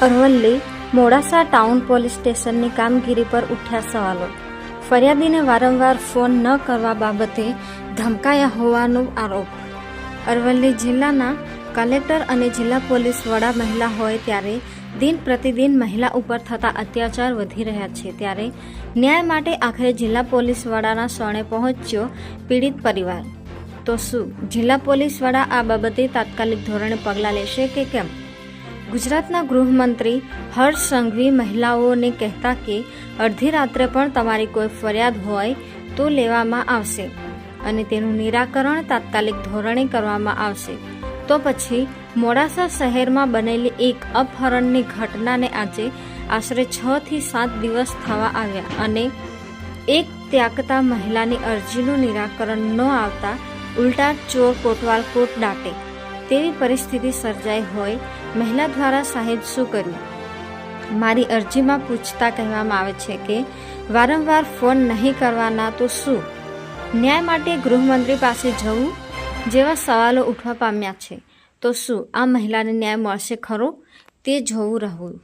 Aravalli Modasa town police સ્ટેશનની કામગીરી પર ઉઠ્યા સવાલો. ફરિયાદીને વારંવાર ફોન ન કરવા બાબતે ધમકાયા હોવાનો આરોપ. અરવલ્લી જિલ્લાના કલેક્ટર અને જિલ્લા પોલીસ વડા મહિલા હોય ત્યારે દિન પ્રતિદિન મહિલા ઉપર થતા અત્યાચાર વધી રહ્યા છે. ત્યારે ન્યાય માટે આખરે જિલ્લા પોલીસ વડાના શરણે પહોંચ્યો પીડિત પરિવાર. તો શું જિલ્લા પોલીસ વડા આ બાબતે તાત્કાલિક ધોરણે પગલાં લેશે કે કેમ? ગુજરાતના ગૃહમંત્રી હર્ષ સંઘવી મહિલાઓને કહેતા કે અડધી રાત્રે પણ તમારી કોઈ ફરિયાદ હોય તો લેવામાં આવશે અને તેનું નિરાકરણ તાત્કાલિક ધોરણે કરવામાં આવશે. તો પછી મોડાસા શહેરમાં બનેલી એક અપહરણની ઘટનાને આજે આશરે 6 થી 7 દિવસ થવા આવ્યા અને એક ત્યાગતા મહિલાની અરજીનું નિરાકરણ ન આવતા ઉલટા ચોર કોટવાલ કોટ દાટે તેવી પરિસ્થિતિ સર્જાઈ હોય. મહિલા દ્વારા સાહેબ શું કર્યું? મારી અરજીમાં પૂછતા કહેવામાં આવે છે કે વારંવાર ફોન નહીં કરવાના તો શું? ન્યાય માટે ગૃહમંત્રી પાસે જવું જેવા સવાલો ઉઠવા પામ્યા છે. તો શું આ મહિલાને ન્યાય મળશે ખરો? તે જોવું રહ્યું.